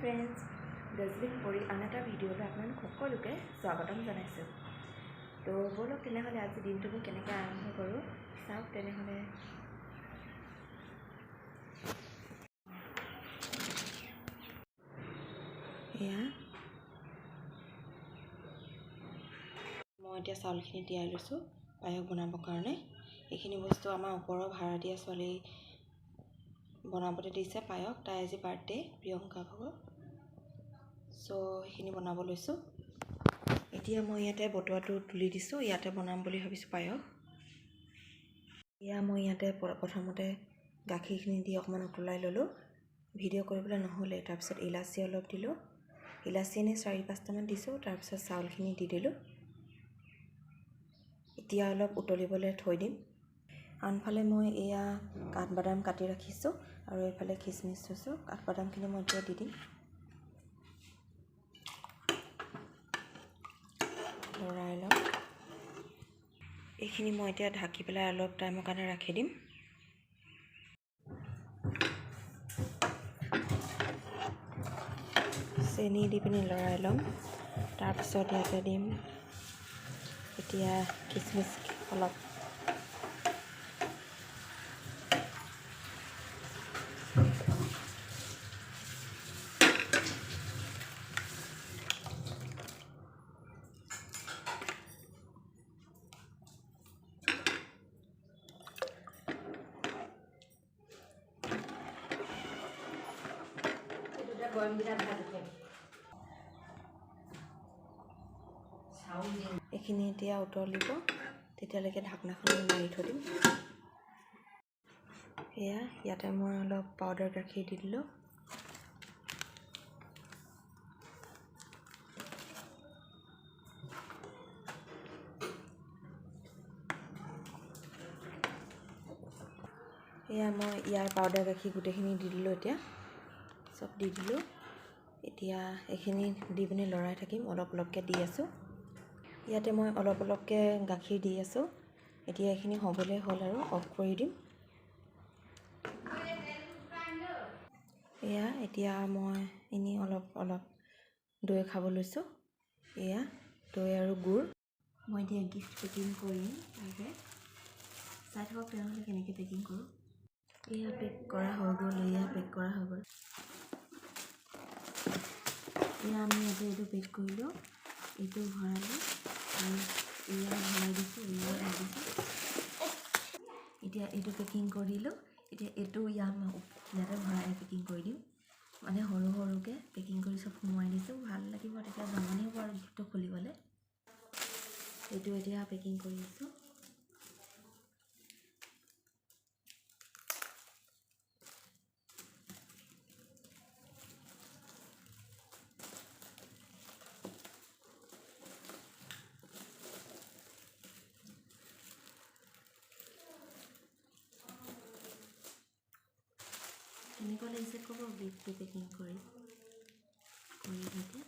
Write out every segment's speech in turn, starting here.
Friends, Darjeeling পৰি আন এটা ভিডিঅ'লৈ আপোনালোক সকলোকে স্বাগতম জনাইছোঁ। তো ব'লক তেনেহ'লে আজি দিনটো মই কেনেকৈ আৰম্ভ কৰোঁ চাওক। তেনেহ'লে এয়া মই এতিয়া চাউলখিনি তিয়াই লৈছোঁ পায়স বনাবৰ কাৰণে। এইখিনি বস্তু আমাৰ ওপৰৰ ভাড়া দিয়া ছোৱালী বনাবলৈ দিছে পায়স। তাই আজি বাৰ্থডে, প্ৰিয়ংকা ভাগৰ। চ' সেইখিনি বনাব লৈছোঁ। এতিয়া মই ইয়াতে বটোৱাটো তুলি দিছোঁ, ইয়াতে বনাম বুলি ভাবিছোঁ পায়স। এয়া মই ইয়াতে প্ৰথমতে গাখীৰখিনি দি অকণমান উতলাই ল'লোঁ, ভিডিঅ' কৰিবলৈ নহ'লে। তাৰপিছত ইলাচি অলপ দিলোঁ, ইলাচি এনেই 4-5টামান দিছোঁ। তাৰপিছত চাউলখিনি দি দিলোঁ। এতিয়া অলপ উতলিবলৈ থৈ দিম। আনফালে মই এয়া কাঠবাদাম কাটি ৰাখিছোঁ আৰু এইফালে খিচমিচ থৈছোঁ। কাঠবাদামখিনি মই এতিয়া দি দিম, লৰাই লওঁ। এইখিনি মই এতিয়া ঢাকি পেলাই অলপ টাইমৰ কাৰণে ৰাখি দিম। চেনি দি পিনি লৰাই ল'ম। তাৰপিছত ইয়াতে দিম এতিয়া খিচমিচ অলপ। এইখিনি এতিয়া উতলিব, তেতিয়ালৈকে ঢাকনাখন মাৰি থৈ দিম। এয়া ইয়াতে মই অলপ পাউডাৰ গাখীৰ দি দিলোঁ। এয়া মই ইয়াৰ পাউডাৰ গাখীৰ গোটেইখিনি দি দিলোঁ। এতিয়া চব দি দিলোঁ। এতিয়া এইখিনি দি পিনি লৰাই থাকিম, অলপ অলপকৈ দি আছোঁ। ইয়াতে মই অলপ অলপকৈ গাখীৰ দি আছোঁ। এতিয়া এইখিনি হ'বলৈ হ'ল আৰু অফ কৰি দিম। এয়া এতিয়া মই এনেই অলপ দৈ খাব লৈছোঁ। এয়া দৈ আৰু গুড় মই এতিয়া গিফ্ট পেকিং কৰিম। তাকে চাই থাকক তেনেহ'লে কেনেকৈ পেকিং কৰোঁ। এয়া পেক কৰা হৈ গ'ল, এয়া পেক কৰা হৈ গ'ল। এয়া আমি ইয়াতে এইটো পেক কৰিলোঁ, এইটো ভৰালোঁ আৰু এয়া ভৰাই দিছোঁ, এয়া ভৰাই দিছোঁ। এতিয়া এইটো পেকিং কৰিলোঁ। এতিয়া এইটো ইয়াতে ভৰাই পেকিং কৰি দিম। মানে সৰু সৰুকৈ পেকিং কৰি চব সোমোৱাই দিছোঁ। ভাল লাগিব তেতিয়া জমনি হ'ব আৰু গিফ্টটো খুলিবলৈ। এইটো এতিয়া পেকিং কৰি আছোঁ। কেনেকুৱা লাগিছে ক'ব গিফ্টটো পেকিং কৰি থাকে।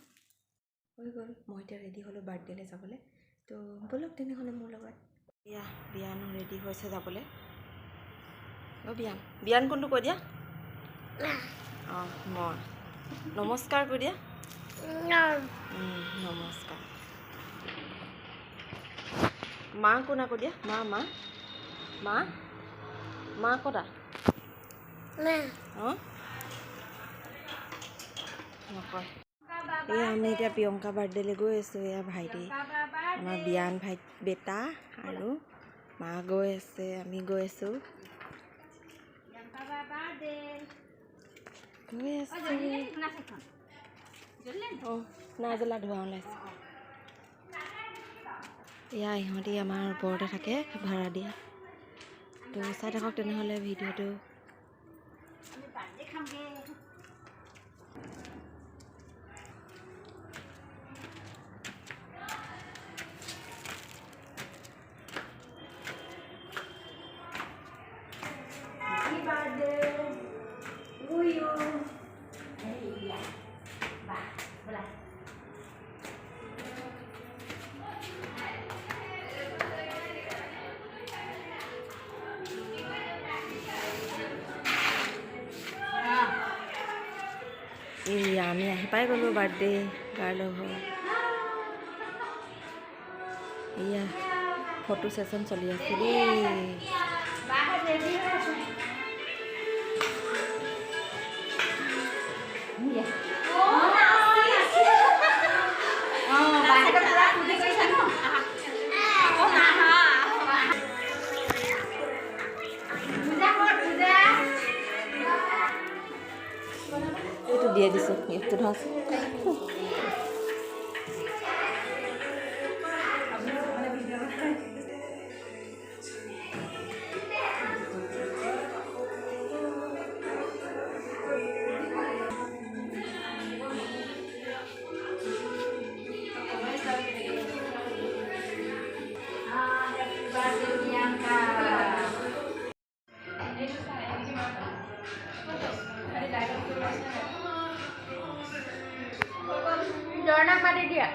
হৈ গ'ল। মই এতিয়া ৰেডি হ'লোঁ বাৰ্থডেলৈ যাবলৈ। তো ব'লক তেনেহ'লে মোৰ লগত। এয়া বিয়ান ৰেডি হৈছে যাবলৈ। অ' বিয়ান কোনটো কৈ দিয়া। অঁ মই নমস্কাৰ কৈ দিয়া। নমস্কাৰ। মা কোন আকৌ দিয়া। মা ক'তা অঁ নকয়। এয়া আমি এতিয়া প্ৰিয়ংকা বাৰ্থডেলৈ গৈ আছোঁ। এয়া ভাইটি আমাৰ বিয়ান বেটা আৰু মা গৈ আছে, আমি গৈ আছোঁ। অঁ নাজলা ধোৱা ওলাইছে। এয়া ইহঁতি আমাৰ ওপৰতে থাকে ভাড়া দিয়া। তো চাই থাকক তেনেহ'লে ভিডিঅ'টো। আমি আহি পাই গ'লোঁ বাৰ্থডে গাৰ্লৰ ঘৰ। এয়া ফটো ছেশ্যন চলি আছে দেই। এইটো দিয়ে দিছোঁ গিফ্টটো ধৰক। জৰ্ণাক মাতি দিয়া।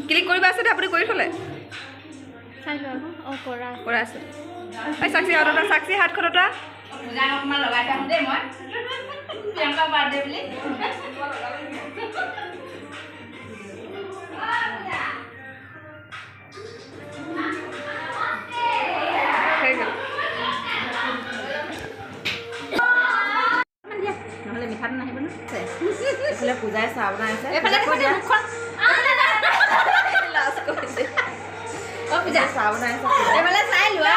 ক্লিক কৰিবা আছে আপুনি কৰি থ'লে কৰা আছে। চাক্ষী হাতটা চাক্ষী হাতখনটা অকণমান লগাই থাকোঁ দেই মই প্ৰিয়ংকা বাৰ্থডে বুলি। নহ'লে মিঠাটো নাহিব ন। এইফালে পূজাই চাহ বনাইছে। চাহ বনাইছে এইফালে চাই লোৱা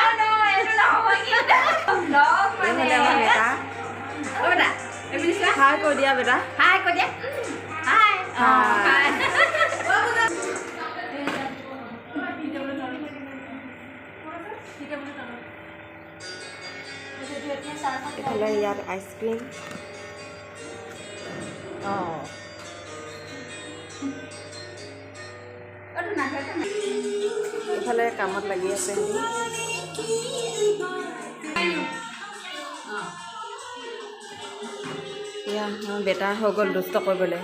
বেটা হাই কৈ দিয়া বেটা। হাই কৈ দিয়া। হাই হাই এইফালে ইয়াত আইচক্ৰীম। এইফালে কামত লাগি আছে। এয়া বেটা হৈ গ'ল দুষ্ট কৰিবলৈ।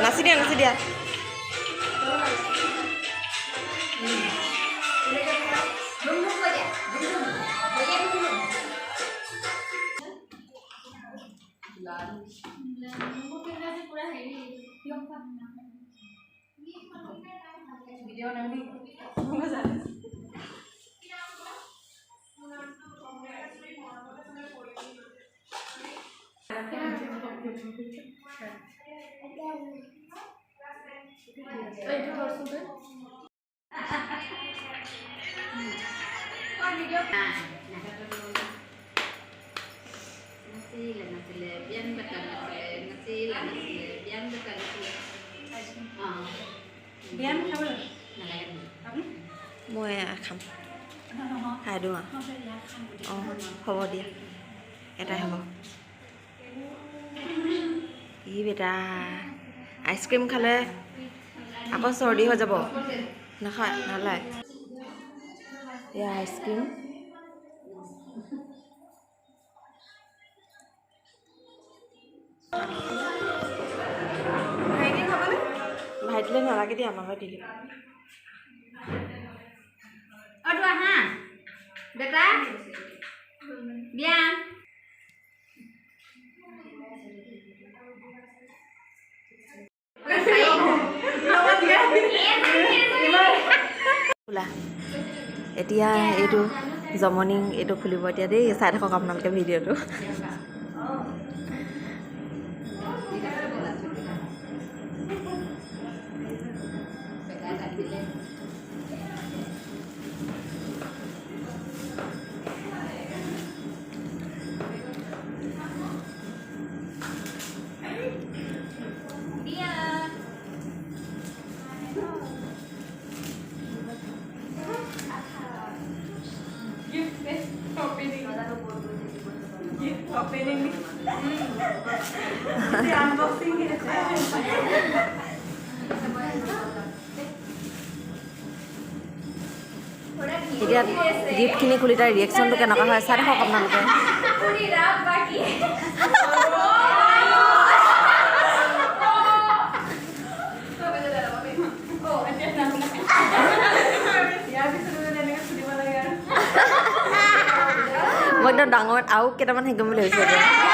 নাচি দিয়া নাচি দিয়া। মই খাম। খাই দিওঁ অঁ হ'ব দিয়া এটাই হ'ব ই বেটা আইচক্ৰীম খালে আকৌ চৰ্দি হৈ যাব নাখায় নালায় এয়া আইচক্ৰীম ভাইটিলৈ নালাগে দিয়া আমাৰ ঘৰত দিলে অটো আহা বেটা বিয়া খোলা এতিয়া এইটো জমনিং এইটো খুলিব এতিয়া দেই চাই থাকক আপোনালোকে ভিডিঅ'টো এতিয়া গিফ্টখিনি খুলি তাৰ ৰিয়েকশ্যনটো কেনেকুৱা হয় চাই থাকক আপোনালোকে মই একদম ডাঙৰ আৰু কেইটামান শিকিম বুলি ভাবিছোঁ এতিয়া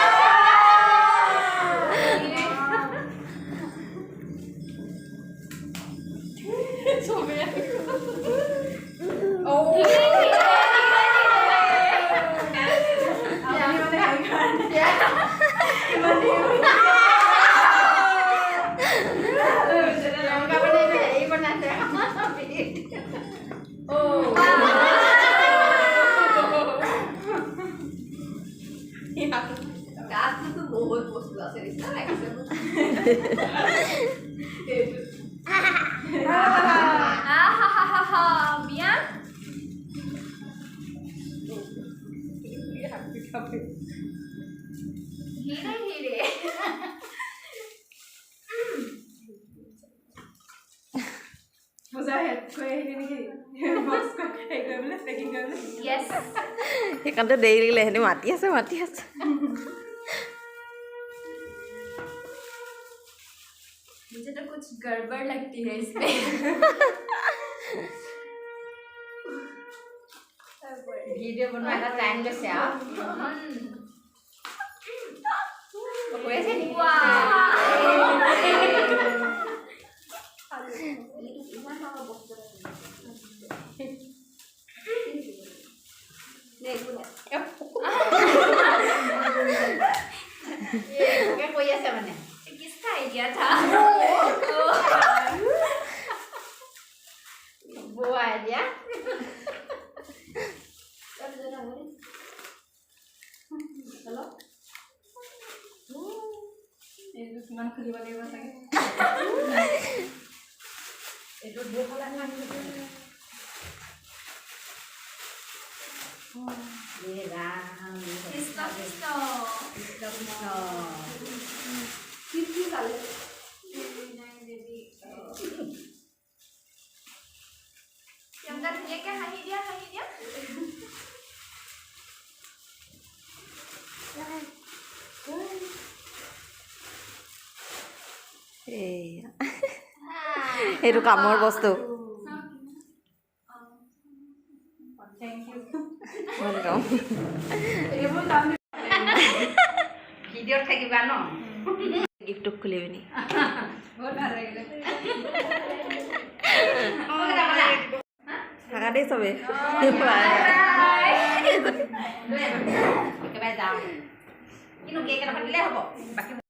বহুত বস্তু আছে নিচিনা লাগিছে বিয়া হিৰে হিৰে সেইকাৰণে দেৰি লাগিলে সিহঁতে মাতি আছে मुझे तो कुछ गड़बड़ लगती है इसमें वीडियो बनवाना टाइम लेसे आ वैसे नहीं क्या कोई ऐसा बने किसका आइडिया था वो आइडिया चलो ये जो सामान खुली वाले बस आगे ये जो दो वाला ना ये राम किसका किसकी वाले अंदर ये क्या हाई दिया এইটো কামৰ বস্তু वेलकम ভিডিও থাকিবা ন গিফট খুলিবি নি বহুত ভাল লাগিলে থাকা দেই চবে একেবাৰে যাওঁ কিন্তু কেক এটা পাতিলে হ'ব বাকি